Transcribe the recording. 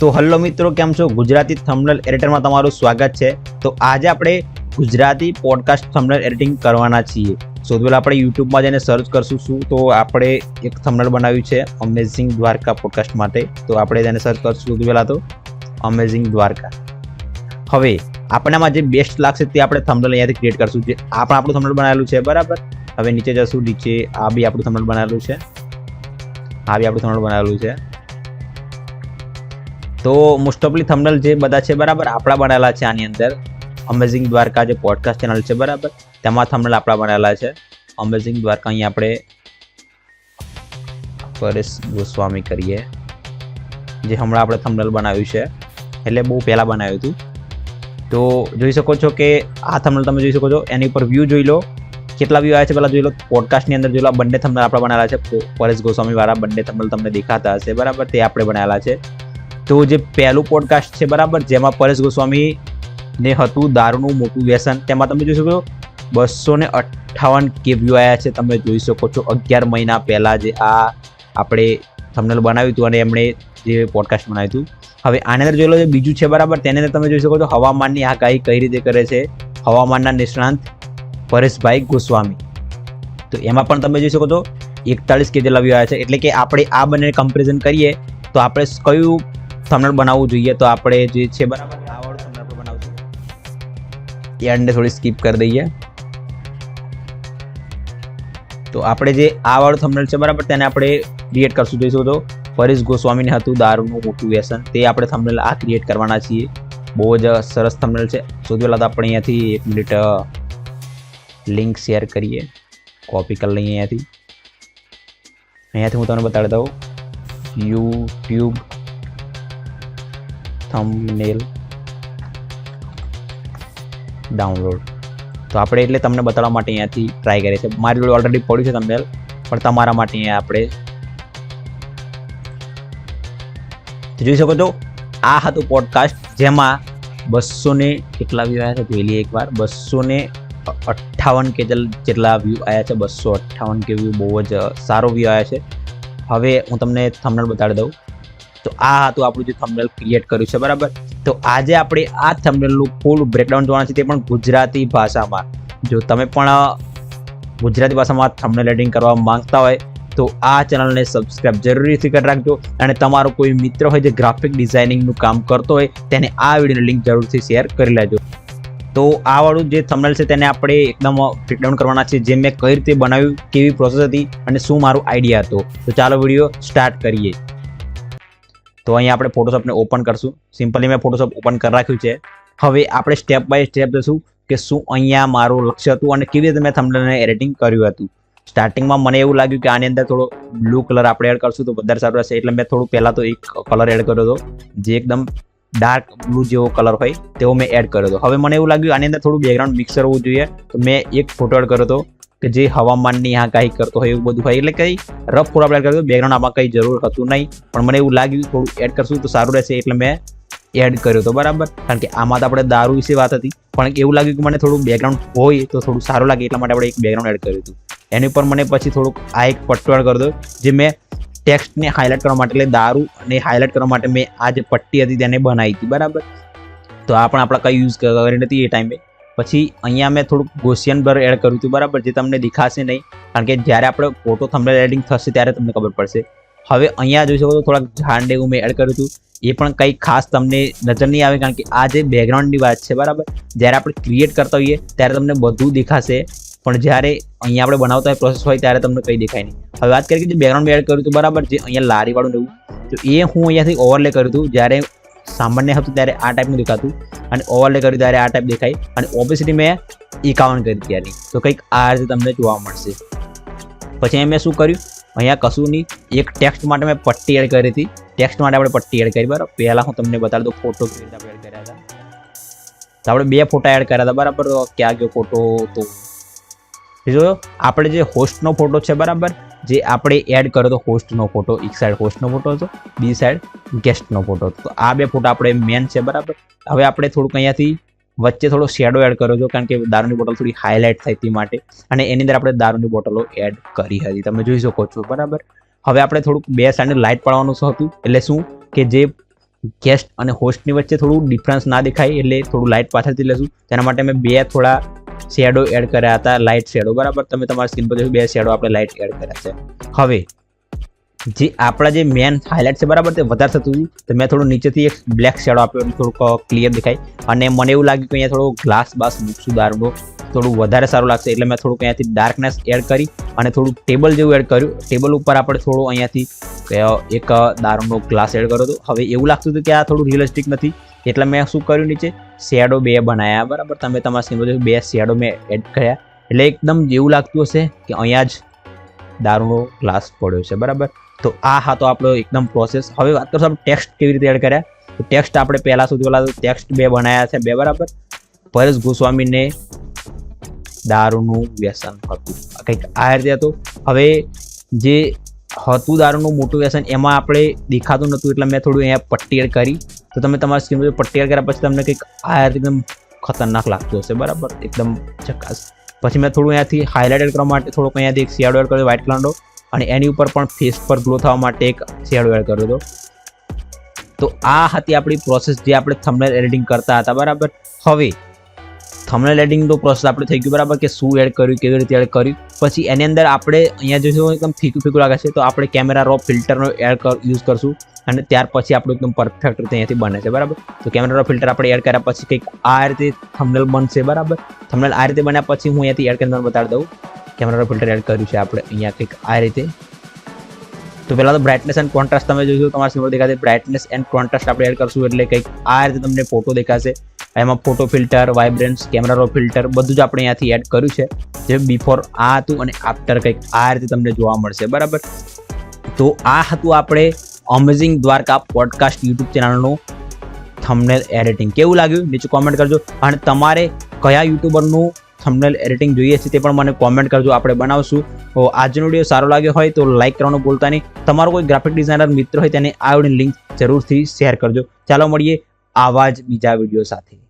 તો હલો મિત્રો, કેમ છો? ગુજરાતી થંબનેલ એડિટરમાં તમારું સ્વાગત છે। તો આજે આપણે ગુજરાતી પોડકાસ્ટ થંબનેલ એડિટિંગ કરવાના છીએ। સૌથી પહેલા આપણે યુટ્યુબમાં જઈને સર્ચ કરશું શું, તો આપણે એક થંબનેલ બનાવ્યું છે અમેઝિંગ દ્વારકા પોડકાસ્ટ માટે। તો આપણે તેને સર્ચ કરશું સૌથી પહેલા તો અમેઝિંગ દ્વારકા। હવે આપણામાં જે બેસ્ટ લાગશે તે આપણે થંબનેલ અહીંયાથી ક્રિએટ કરશું। જે આપણું થંબનેલ બનાવેલું છે બરાબર। હવે નીચે જશું, નીચે આ બી આપણું થંબનેલ બનાવેલું છે, આ બી આપણું થંબનેલ બનાવેલું છે। તો મોસ્ટ ઓફલી થંબનેલ જે બધા છે બરાબર આપણા બનાવેલા છે। આની અંદર અમેઝિંગ દ્વારકા જે પોડકાસ્ટ ચેનલ છે બરાબર, તેમાં થંબનેલ આપણા બનાવેલા છે અમેઝિંગ દ્વારકા। અહીંયા આપણે પરેશ ગોસ્વામી કરીએ, જે હમણાં આપણે થંબનેલ બનાવ્યું છે, એટલે બહુ પહેલાં બનાવ્યું હતું। તો જોઈ શકો છો કે આ થંબનેલ તમે જોઈ શકો છો, એની ઉપર વ્યૂ જોઈ લો, કેટલા વ્યૂ આવ્યા છે પહેલાં જોઈ લો। પોડકાસ્ટની અંદર જોઈ લો, બંને થંબનેલ આપણા બનાવેલા છે, પરેશ ગોસ્વામી વાળા બંને થંબનેલ તમને દેખાતા હશે બરાબર, તે આપણે બનાવેલા છે। તો જે પહેલું પોડકાસ્ટ છે બરાબર, જેમાં પરેશ ગોસ્વામી ને હતું દારૂનું મોટું વ્યસન, તેમાં તમે જોઈ શકો 258K વ્યૂ આવ્યા છે। તમે જોઈ શકો છો 11 મહિના પહેલા જે આ આપણે થંબનેલ બનાવ્યું હતું અને એમણે જે પોડકાસ્ટ બનાવ્યું હતું। હવે આની અંદર જોઈ લો જે બીજું છે બરાબર, તેની અંદર તમે જોઈ શકો છો હવામાનની આગાહી કઈ રીતે કરે છે હવામાનના નિષ્ણાંત પરેશભાઈ ગોસ્વામી। તો એમાં પણ તમે જોઈ શકો છો 41K જેટલા વ્યૂ આવ્યા છે। એટલે કે આપણે આ બંને કમ્પેરિઝન કરીએ તો આપણે કયું થંબનેલ બનાવવું જોઈએ, તો આપણે જે છે બરાબર આ વાળું થંબનેલ આપણે બનાવશું। એન્ડને થોડી સ્કીપ કરી દઈએ। તો આપણે જે આ વાળું થંબનેલ છે બરાબર, તેને આપણે ક્રિએટ કરશું। જોઈ શકો છો પરેશ ગોસ્વામીને હતું દારૂનું મોટું વ્યસન, તે આપણે થંબનેલ આ ક્રિએટ કરવાના છીએ। બહુ જ સરસ થંબનેલ છે। સૌથી પહેલાં તો આપણે અહીંયાથી 1 મિનિટ લિંક શેર કરીએ, કોપી કરી લઈએ અહીંયાથી હું તમને બતાડી દઉં યુટ્યુબ થંબનેલ ડાઉનલોડ। તો આપણે એટલે તમને બતાવવા માટે અહીંયાથી ટ્રાય કરીએ છીએ। મારી જોડે ઓલરેડી પડ્યું છે થંબનેલ, પણ તમારા માટે અહીંયા આપણે જોઈ શકો છો આ હતું પોડકાસ્ટ, જેમાં 200 ને કેટલા વ્યૂ આવ્યા છે જોઈ લઈએ એકવાર। 258K જેટલા વ્યૂ આવ્યા છે। 258K વ્યૂ બહુ જ સારો વ્યૂ આવ્યા છે। હવે હું તમને થંબનેલ બતાડી દઉં। તો આ હતું આપણું જે થંબનેલ ક્રિએટ કર્યું છે બરાબર। તો આજે આપણે આ થંબનેલનું ફૂલ બ્રેકડાઉન જોવાના છે, તે પણ ગુજરાતી ભાષામાં। જો તમે પણ ગુજરાતી ભાષામાં થંબનેલ એડિટિંગ કરવા માંગતા હોય તો આ ચેનલને સબસ્ક્રાઇબ જરૂરથી કરી રાખજો, અને તમારો કોઈ મિત્ર હોય જે ગ્રાફિક ડિઝાઇનિંગનું કામ કરતો હોય તેને આ વિડીયોની લિંક જરૂરથી શેર કરી લેજો। તો આ વાળું જે થંબનેલ છે તેને આપણે એકદમ બ્રેકડાઉન કરવાના છે, જે મેં કઈ રીતે બનાવ્યું, કેવી પ્રોસેસ હતી અને શું મારું આઈડિયા હતો। તો ચાલો વિડીયો સ્ટાર્ટ કરીએ। તો અહીંયા આપણે ફોટોશોપને ઓપન કરશું। સિમ્પલી મેં ફોટોશોપ ઓપન કરી રાખ્યું છે। હવે આપણે સ્ટેપ બાય સ્ટેપ જશું કે શું અહીંયા મારું લક્ષ્ય હતું અને કેવી રીતે મેં થંબનેલને એડિટિંગ કર્યું હતું। સ્ટાર્ટિંગમાં મને એવું લાગ્યું કે આની અંદર થોડો બ્લુ કલર આપણે એડ કરશું તો વધારે સારું રહેશે, એટલે મેં થોડું પહેલાં તો એક કલર એડ કર્યો હતો, જે એકદમ ડાર્ક બ્લુ જેવો કલર હોય તેવો મેં એડ કર્યો હતો। હવે મને એવું લાગ્યું આની અંદર થોડું બેકગ્રાઉન્ડ મિક્સર હોવું જોઈએ, તો મેં એક ફોટો એડ કર્યો હતો કે જે હવામાનની આગાહી કરતો હોય એવું બધું હોય, એટલે કંઈ રફ ફોટો આપણે એડ કર્યો હતો। બેકગ્રાઉન્ડ આમાં કંઈ જરૂર હતું નહીં, પણ મને એવું લાગ્યું થોડું એડ કરશું તો સારું રહેશે, એટલે મેં એડ કર્યો હતો બરાબર। કારણ કે આમાં તો આપણે દારૂ વિશે વાત હતી, પણ એવું લાગ્યું કે મને થોડું બેકગ્રાઉન્ડ હોય તો થોડું સારું લાગે, એટલા માટે આપણે એક બેકગ્રાઉન્ડ એડ કર્યું હતું। એની ઉપર મને પછી થોડુંક આ એક પટ્ટો એડ કરી દો, જે મેં ટેક્સ્ટને હાઇલાઇટ કરવા માટે, એટલે દારૂ અને હાઇલાઇટ કરવા માટે મેં આ જે પટ્ટી હતી તેને બનાવી હતી બરાબર। તો આ પણ આપણે કંઈ યુઝ કરી નથી એ ટાઈમે। પછી અહીંયા મેં થોડુંક ગોસિયન બ્લર એડ કર્યું હતું બરાબર, જે તમને દેખાશે નહીં, કારણ કે જ્યારે આપણે ફોટો થંબનેલ એડિટિંગ થશે ત્યારે તમને ખબર પડશે। હવે અહીંયા જોઈ શકો છો થોડાક ઝાંડ એવું મેં એડ કર્યું હતું, એ પણ કંઈ ખાસ તમને નજર નહીં આવે, કારણ કે આ જે બેકગ્રાઉન્ડની વાત છે બરાબર, જ્યારે આપણે ક્રિએટ કરતા હોઈએ ત્યારે તમને બધું દેખાશે, પણ જ્યારે અહીંયા આપણે બનાવતા હોય પ્રોસેસ હોય ત્યારે તમને કંઈ દેખાય નહીં। હવે વાત કરીએ કે જે બેકગ્રાઉન્ડ મેં એડ કર્યું હતું બરાબર, જે અહીંયા લારીવાળું એવું, તો એ હું અહીંયાથી ઓવરલે કર્યું હતું। જ્યારે સામાન્ય હતું ત્યારે આ ટાઈપનું દેખાતું, અને ઓવરલે કર્યું ત્યારે આ ટાઈપ દેખાય, અને ઓબેસિટી મેં 51 કરી ત્યાંની, તો કંઈક આ રીતે તમને જોવા મળશે। પછી અહીં મેં શું કર્યું, અહીંયા કશું નહીં, એક ટેક્સ્ટ માટે મેં પટ્ટી એડ કરી હતી। ટેક્સ્ટ માટે આપણે પટ્ટી એડ કરી બરાબર। પહેલાં હું તમને બતાવી દઉં ફોટો કેવી રીતે આપણે એડ કર્યા હતા। તો આપણે 2 ફોટા એડ કર્યા હતા બરાબર। તો ક્યાં ગયો ફોટો, તો જો આપણે જે હોસ્ટનો ફોટો છે બરાબર, જે આપણે એડ કર્યો હતો હોસ્ટનો ફોટો, એક સાઈડ હોસ્ટનો ફોટો હતો, બીજી સાઈડ ગેસ્ટનો ફોટો હતો। તો આ 2 ફોટા આપણે મેન છે બરાબર। હવે આપણે થોડુંક અહીંયાથી વચ્ચે થોડો શેડો એડ કર્યો હતો, કારણ કે દારૂની બોટલ થોડી હાઇલાઇટ થાય તે માટે, અને એની અંદર આપણે દારૂની બોટલો એડ કરી હતી, તમે જોઈ શકો છો બરાબર। હવે આપણે થોડુંક 2 સાઈડની લાઇટ પાડવાનું હતું, એટલે શું કે જે ગેસ્ટ અને હોસ્ટની વચ્ચે થોડું ડિફરન્સ ના દેખાય એટલે થોડું લાઇટ પાછળથી લેશું. તેના માટે મેં બે થોડા શેડો એડ કર્યા હતા, લાઇટ શેડો, બરાબર. તમે તમારા સ્ક્રીન પર જોયું બે શેડો આપણે લાઇટ એડ કર્યા છે. હવે જે આપણા જે મેન હાઇલાઇટ છે, બરાબર, તે વધારે થતું હતું તો મેં થોડું નીચેથી એક બ્લેક શેડો આપ્યો એટલે થોડુંક ક્લિયર દેખાય. અને મને એવું લાગ્યું કે અહીંયા થોડો ગ્લાસ બાસ મૂકશું દારૂનો થોડું વધારે સારું લાગશે એટલે મેં થોડુંક અહીંયાથી ડાર્કનેસ એડ કરી અને થોડું ટેબલ જેવું એડ કર્યું. ટેબલ ઉપર આપણે થોડું અહીંયાથી એક દારૂનો ગ્લાસ એડ કર્યો હતો. હવે એવું લાગતું હતું કે આ થોડું રિયલિસ્ટિક નથી એટલે મેં શું કર્યું, નીચે શેડો બે બનાવ્યા, બરાબર. તમે તમારા સ્ક્રીન પર બે શેડો મેં એડ કર્યા એટલે એકદમ જેવું લાગતું હશે કે અહીંયા જ દારૂનો ગ્લાસ પડ્યો છે, બરાબર. તો આ હતો આપણો એકદમ પ્રોસેસ. હવે વાત કરશું આપણે ટેક્સ્ટ કેવી રીતે એડ કર્યા. તો ટેક્સ્ટ આપણે પહેલાં સૌથી પહેલાં ટેક્સ્ટ બે બનાવ્યા છે, બે, બરાબર. પરેશ ગોસ્વામીને દારૂનું વ્યસન હતું, કંઈક આ રીતે હતું. હવે જે હતું દારૂનું મોટું વ્યસન એમાં આપણે દેખાતું નહોતું એટલે મેં થોડું અહીંયા પટ્ટી એડ કરી. તો તમે તમારા સ્ક્રીન પર પટ્ટી એડ કર્યા પછી તમને કંઈક આ રીતે એકદમ ખતરનાક લાગતું હશે, બરાબર, એકદમ ચકાસ. પછી મેં થોડું અહીંયાથી હાઇલાઇટ એડ કરવા માટે થોડુંક અહીંયાથી એક શેડો એડ કર્યો વ્હાઇટ કલરનો અને એની ઉપર પણ ફેસ પર ગ્લો થવા માટે એક શેડો એડ કર્યો હતો. તો આ હતી આપણી પ્રોસેસ જે આપણે થંબનેલ એડિટિંગ કરતા હતા, બરાબર. હવે થંબનેલ એડિટિંગનો પ્રોસેસ આપણે થઈ ગયું, બરાબર, કે શું એડ કર્યું, કેવી રીતે એડ કર્યું. પછી એની અંદર આપણે અહીંયા જોઈશું એકદમ ફીકું લાગે છે તો આપણે કેમેરા રો ફિલ્ટરનો યુઝ કરશું અને ત્યાર પછી આપણું એકદમ પરફેક્ટ રીતે અહીંયાથી બને છે, બરાબર. તો કેમેરા રો ફિલ્ટર આપણે એડ કર્યા પછી કંઈક આ રીતે થંબનેલ બનશે, બરાબર. થંબનેલ આ રીતે બન્યા પછી હું અહીંયાથી એડ કરીને બતાવી દઉં. કેમેરા રો ફિલ્ટર એડ કર્યું છે આપણે અહીંયા કંઈક આ રીતે. તો પહેલાં તો બ્રાઇટનેસ એન્ડ કોન્ટ્રાસ્ટ તમે જોઈશું તમારા સ્ક્રીન પર દેખાશે. બ્રાઇટનેસ એન્ડ કોન્ટ્રાસ્ટ આપણે એડ કરશું એટલે કંઈક આ રીતે તમને ફોટો દેખાશે. એમાં photo filter, vibrance, camera raw filter બધું જ આપણે અહીંયાથી એડ કર્યું છે. જે બિફોર આ હતું અને આફ્ટર કંઈક આ રીતે તમને જોવા મળશે, બરાબર. તો આ હતું આપણે અમેઝિંગ દ્વારકા પોડકાસ્ટ યુટ્યુબ ચેનલનું થંબનેલ એડિટિંગ. કેવું લાગ્યું નીચે કોમેન્ટ કરજો. અને તમારે કયા યુટ્યુબરનું થંબનેલ એડિટિંગ જોઈએ છે તે પણ મને કોમેન્ટ કરજો, આપણે બનાવશું. તો આજનો વિડીયો સારો લાગ્યો હોય તો લાઇક કરવાનું ભૂલતા નહીં. તમારો કોઈ ગ્રાફિક ડિઝાઇનર મિત્ર હોય તેને આ વિડીયોની લિંક જરૂરથી શેર કરજો. ચાલો મળીએ આવા જ બીજા વિડીયો સાથે.